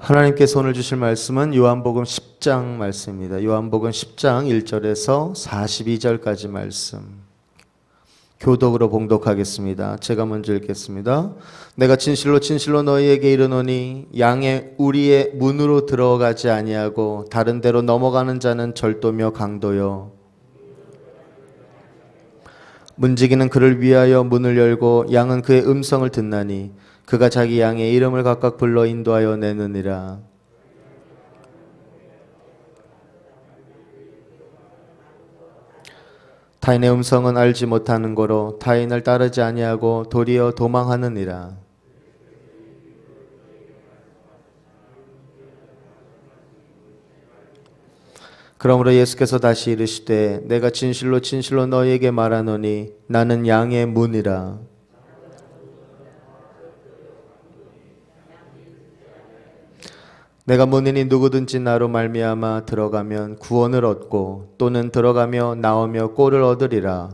하나님께서 오늘 주실 말씀은 요한복음 10장 말씀입니다. 요한복음 10장 1절에서 42절까지 말씀. 교독으로 봉독하겠습니다. 제가 먼저 읽겠습니다. 내가 진실로 진실로 너희에게 이르노니 양의 우리의 문으로 들어가지 아니하고 다른 데로 넘어가는 자는 절도며 강도요 문지기는 그를 위하여 문을 열고 양은 그의 음성을 듣나니 그가 자기 양의 이름을 각각 불러 인도하여 내느니라. 타인의 음성은 알지 못하는 거로 타인을 따르지 아니하고 도리어 도망하느니라. 그러므로 예수께서 다시 이르시되 내가 진실로 진실로 너희에게 말하노니 나는 양의 문이라. 내가 문이니 누구든지 나로 말미암아 들어가면 구원을 얻고 또는 들어가며 나오며 꼴을 얻으리라.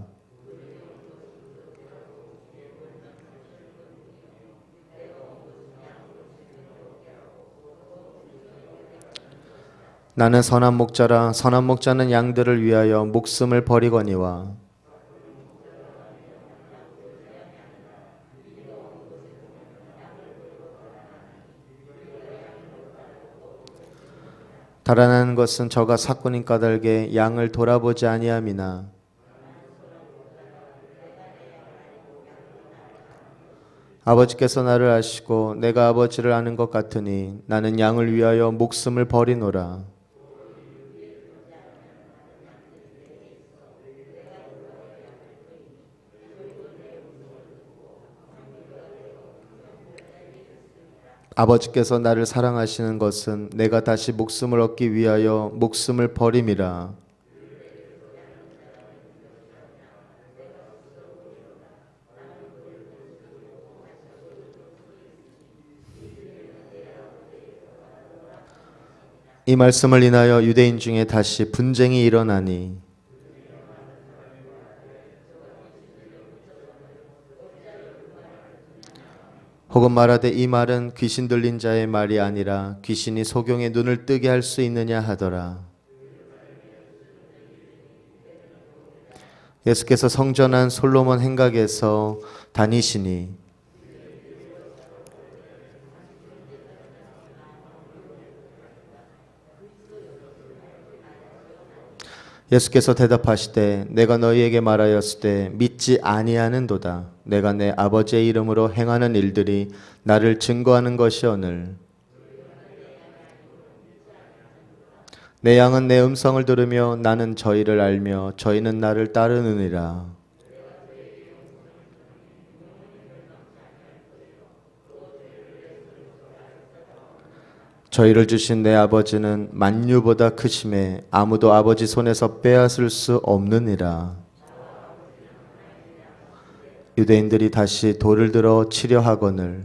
나는 선한 목자라. 선한 목자는 양들을 위하여 목숨을 버리거니와 달아나는 것은 저가 사꾼인 까닭에 양을 돌아보지 아니함이나 아버지께서 나를 아시고 내가 아버지를 아는 것 같으니 나는 양을 위하여 목숨을 버리노라. 아버지께서 나를 사랑하시는 것은 내가 다시 목숨을 얻기 위하여 목숨을 버림이라. 이 말씀을 인하여 유대인 중에 다시 분쟁이 일어나니 혹은 말하되 이 말은 귀신 들린 자의 말이 아니라 귀신이 소경의 눈을 뜨게 할 수 있느냐 하더라. 예수께서 성전한 솔로몬 행각에서 다니시니 예수께서 대답하시되 내가 너희에게 말하였으되 믿지 아니하는도다. 내가 내 아버지의 이름으로 행하는 일들이 나를 증거하는 것이오늘 내 양은 내 음성을 들으며 나는 저희를 알며 저희는 나를 따르느니라. 저희를 주신 내 아버지는 만유보다 크심에 아무도 아버지 손에서 빼앗을 수 없느니라. 유대인들이 다시 돌을 들어 치려 하거늘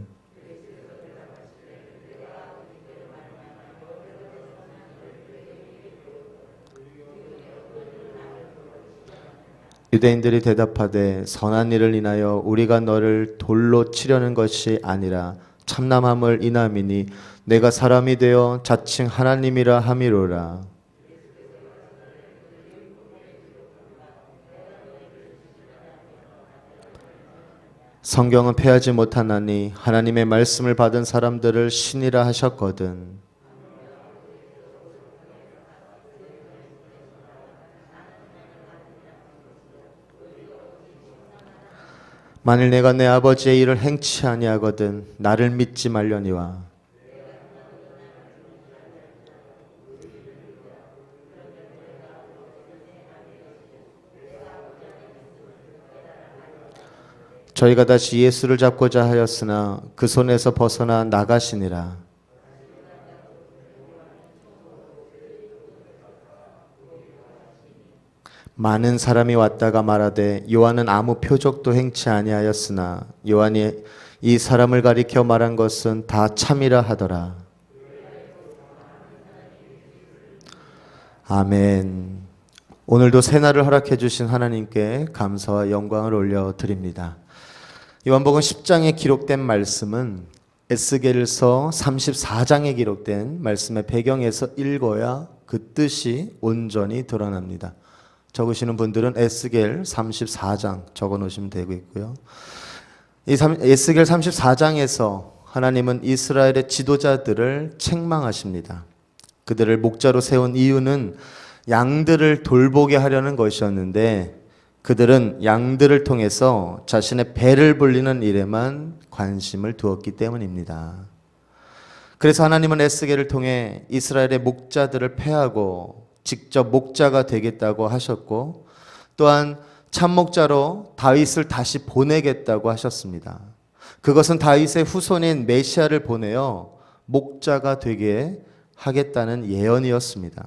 유대인들이 대답하되 선한 일을 인하여 우리가 너를 돌로 치려는 것이 아니라 참남함을 인함이니 내가 사람이 되어 자칭 하나님이라 함이로라. 성경은 패하지 못하나니 하나님의 말씀을 받은 사람들을 신이라 하셨거든. 만일 내가 내 아버지의 일을 행치 아니하거든 나를 믿지 말려니와 저희가 다시 예수를 잡고자 하였으나 그 손에서 벗어나 나가시니라. 많은 사람이 왔다가 말하되 요한은 아무 표적도 행치 아니하였으나 요한이 이 사람을 가리켜 말한 것은 다 참이라 하더라. 아멘. 오늘도 새날을 허락해 주신 하나님께 감사와 영광을 올려드립니다. 요한복음 10장에 기록된 말씀은 에스겔서 34장에 기록된 말씀의 배경에서 읽어야 그 뜻이 온전히 드러납니다. 적으시는 분들은 에스겔 34장 적어 놓으시면 되고요. 이 에스겔 34장에서 하나님은 이스라엘의 지도자들을 책망하십니다. 그들을 목자로 세운 이유는 양들을 돌보게 하려는 것이었는데 그들은 양들을 통해서 자신의 배를 불리는 일에만 관심을 두었기 때문입니다. 그래서 하나님은 에스겔을 통해 이스라엘의 목자들을 패하고 직접 목자가 되겠다고 하셨고 또한 참목자로 다윗을 다시 보내겠다고 하셨습니다. 그것은 다윗의 후손인 메시아를 보내어 목자가 되게 하겠다는 예언이었습니다.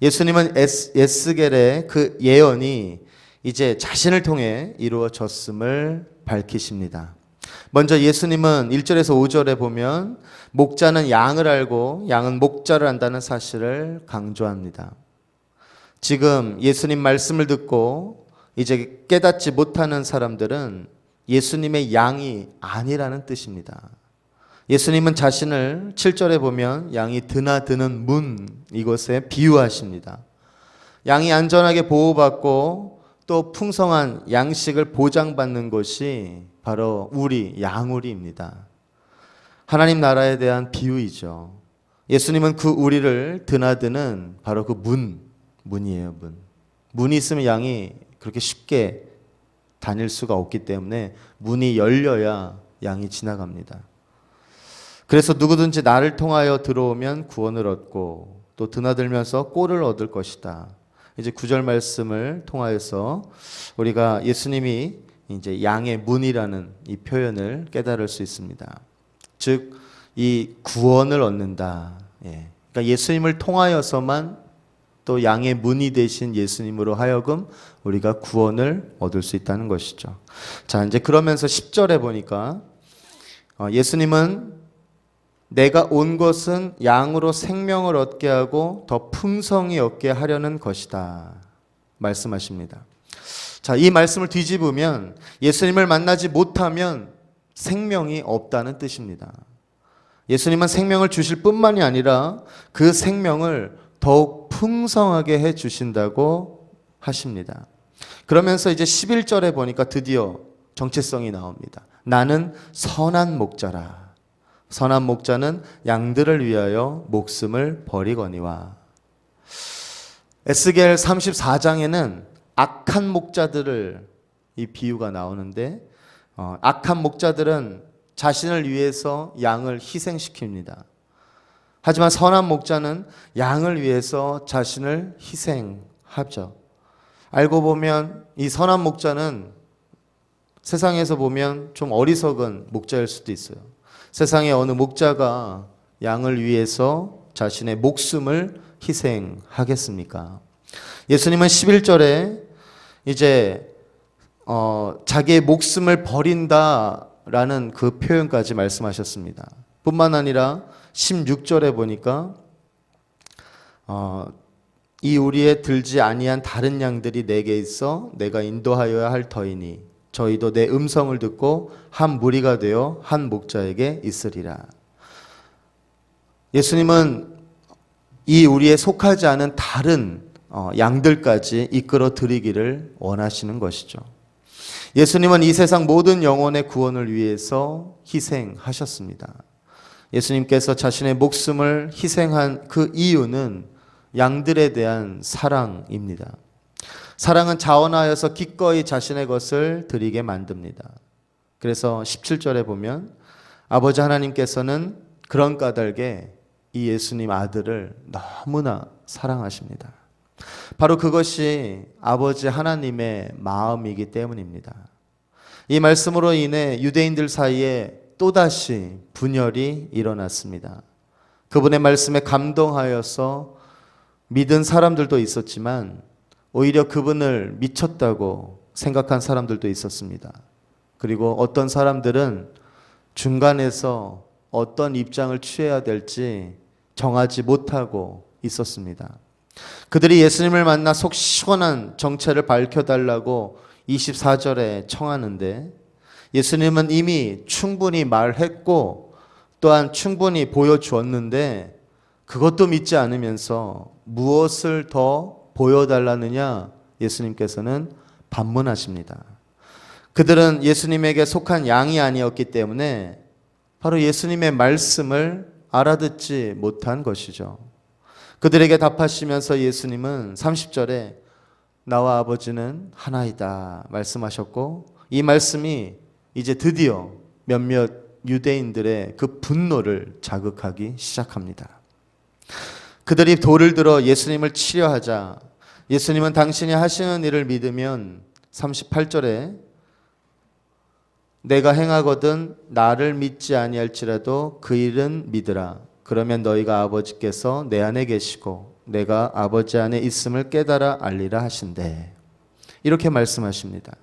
예수님은 에스겔의 그 예언이 이제 자신을 통해 이루어졌음을 밝히십니다. 먼저 예수님은 1절에서 5절에 보면 목자는 양을 알고 양은 목자를 안다는 사실을 강조합니다. 지금 예수님 말씀을 듣고 이제 깨닫지 못하는 사람들은 예수님의 양이 아니라는 뜻입니다. 예수님은 자신을 7절에 보면 양이 드나드는 문 이곳에 비유하십니다. 양이 안전하게 보호받고 또 풍성한 양식을 보장받는 곳이 바로 우리 양우리입니다. 하나님 나라에 대한 비유이죠. 예수님은 그 우리를 드나드는 바로 그 문이에요. 문이 있으면 양이 그렇게 쉽게 다닐 수가 없기 때문에 문이 열려야 양이 지나갑니다. 그래서 누구든지 나를 통하여 들어오면 구원을 얻고 또 드나들면서 꼴을 얻을 것이다. 이제 9절 말씀을 통하여서 우리가 예수님이 이제 양의 문이라는 이 표현을 깨달을 수 있습니다. 즉, 이 구원을 얻는다. 그러니까 예수님을 통하여서만 또 양의 문이 되신 예수님으로 하여금 우리가 구원을 얻을 수 있다는 것이죠. 자, 이제 그러면서 10절에 보니까 예수님은 내가 온 것은 양으로 생명을 얻게 하고 더 풍성히 얻게 하려는 것이다 말씀하십니다. 자, 이 말씀을 뒤집으면 예수님을 만나지 못하면 생명이 없다는 뜻입니다. 예수님은 생명을 주실 뿐만이 아니라 그 생명을 더욱 풍성하게 해 주신다고 하십니다. 그러면서 이제 11절에 보니까 드디어 정체성이 나옵니다. 나는 선한 목자라. 선한 목자는 양들을 위하여 목숨을 버리거니와. 에스겔 34장에는 악한 목자들을 이 비유가 나오는데 악한 목자들은 자신을 위해서 양을 희생시킵니다. 하지만 선한 목자는 양을 위해서 자신을 희생하죠. 알고 보면 이 선한 목자는 세상에서 보면 좀 어리석은 목자일 수도 있어요. 세상의 어느 목자가 양을 위해서 자신의 목숨을 희생하겠습니까? 예수님은 11절에 이제 자기의 목숨을 버린다라는 그 표현까지 말씀하셨습니다. 뿐만 아니라 16절에 보니까 이 우리에 들지 아니한 다른 양들이 내게 있어 내가 인도하여야 할 터이니 저희도 내 음성을 듣고 한 무리가 되어 한 목자에게 있으리라. 예수님은 이 우리에 속하지 않은 다른 양들까지 이끌어 드리기를 원하시는 것이죠. 예수님은 이 세상 모든 영혼의 구원을 위해서 희생하셨습니다. 예수님께서 자신의 목숨을 희생한 그 이유는 양들에 대한 사랑입니다. 사랑은 자원하여서 기꺼이 자신의 것을 드리게 만듭니다. 그래서 17절에 보면 아버지 하나님께서는 그런 까닭에 이 예수님 아들을 너무나 사랑하십니다. 바로 그것이 아버지 하나님의 마음이기 때문입니다. 이 말씀으로 인해 유대인들 사이에 또다시 분열이 일어났습니다. 그분의 말씀에 감동하여서 믿은 사람들도 있었지만 오히려 그분을 미쳤다고 생각한 사람들도 있었습니다. 그리고 어떤 사람들은 중간에서 어떤 입장을 취해야 될지 정하지 못하고 있었습니다. 그들이 예수님을 만나 속 시원한 정체를 밝혀달라고 24절에 청하는데 예수님은 이미 충분히 말했고 또한 충분히 보여주었는데 그것도 믿지 않으면서 무엇을 더 보여달라느냐 예수님께서는 반문하십니다. 그들은 예수님에게 속한 양이 아니었기 때문에 바로 예수님의 말씀을 알아듣지 못한 것이죠. 그들에게 답하시면서 예수님은 30절에 나와 아버지는 하나이다 말씀하셨고, 이 말씀이 이제 드디어 몇몇 유대인들의 그 분노를 자극하기 시작합니다. 그들이 돌을 들어 예수님을 치려하자 예수님은 당신이 하시는 일을 믿으면 38절에 내가 행하거든 나를 믿지 아니할지라도 그 일은 믿으라. 그러면 너희가 아버지께서 내 안에 계시고 내가 아버지 안에 있음을 깨달아 알리라 하신대. 이렇게 말씀하십니다.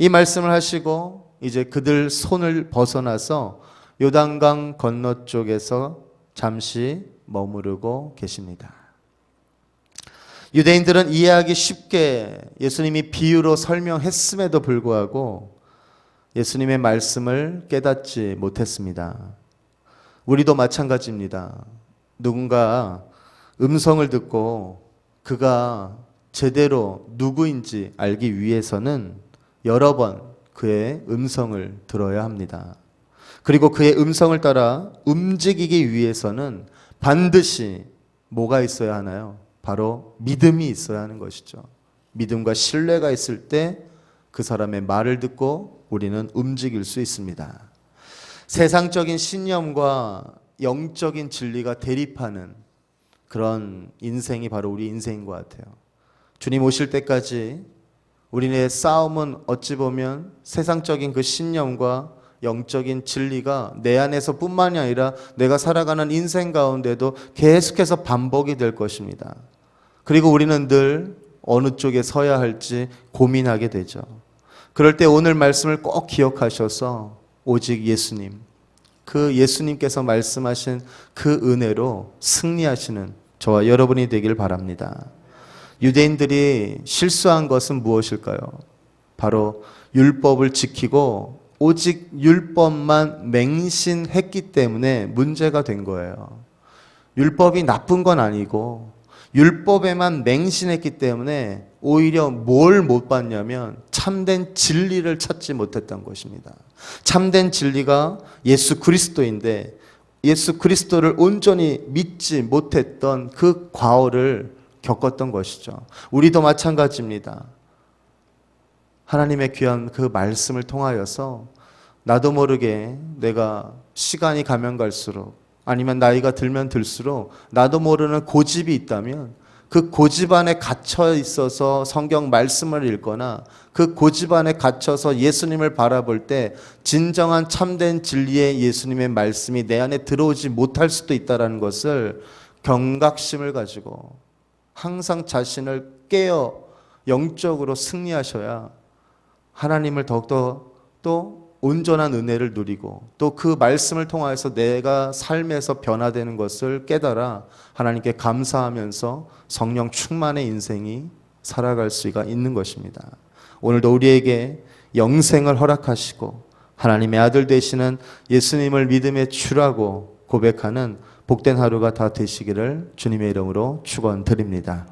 이 말씀을 하시고 이제 그들 손을 벗어나서 요단강 건너쪽에서 잠시 머무르고 계십니다. 유대인들은 이해하기 쉽게 예수님이 비유로 설명했음에도 불구하고 예수님의 말씀을 깨닫지 못했습니다. 우리도 마찬가지입니다. 누군가 음성을 듣고 그가 제대로 누구인지 알기 위해서는 여러 번 그의 음성을 들어야 합니다. 그리고 그의 음성을 따라 움직이기 위해서는 반드시 뭐가 있어야 하나요? 바로 믿음이 있어야 하는 것이죠. 믿음과 신뢰가 있을 때 그 사람의 말을 듣고 우리는 움직일 수 있습니다. 세상적인 신념과 영적인 진리가 대립하는 그런 인생이 바로 우리 인생인 것 같아요. 주님 오실 때까지 우리의 싸움은 어찌 보면 세상적인 그 신념과 영적인 진리가 내 안에서 뿐만이 아니라 내가 살아가는 인생 가운데도 계속해서 반복이 될 것입니다. 그리고 우리는 늘 어느 쪽에 서야 할지 고민하게 되죠. 그럴 때 오늘 말씀을 꼭 기억하셔서 오직 예수님, 그 예수님께서 말씀하신 그 은혜로 승리하시는 저와 여러분이 되길 바랍니다. 유대인들이 실수한 것은 무엇일까요? 바로 율법을 지키고 오직 율법만 맹신했기 때문에 문제가 된 거예요. 율법이 나쁜 건 아니고 율법에만 맹신했기 때문에 오히려 뭘 못 봤냐면 참된 진리를 찾지 못했던 것입니다. 참된 진리가 예수 그리스도인데 예수 그리스도를 온전히 믿지 못했던 그 과오를 겪었던 것이죠. 우리도 마찬가지입니다. 하나님의 귀한 그 말씀을 통하여서 나도 모르게 내가 시간이 가면 갈수록 아니면 나이가 들면 들수록 나도 모르는 고집이 있다면 그 고집 안에 갇혀 있어서 성경 말씀을 읽거나 그 고집 안에 갇혀서 예수님을 바라볼 때 진정한 참된 진리의 예수님의 말씀이 내 안에 들어오지 못할 수도 있다는 것을 경각심을 가지고 항상 자신을 깨어 영적으로 승리하셔야 하나님을 더욱더 또 온전한 은혜를 누리고 또 그 말씀을 통하여서 내가 삶에서 변화되는 것을 깨달아 하나님께 감사하면서 성령 충만의 인생이 살아갈 수가 있는 것입니다. 오늘도 우리에게 영생을 허락하시고 하나님의 아들 되시는 예수님을 믿음의 주라고 고백하는 복된 하루가 다 되시기를 주님의 이름으로 축원드립니다.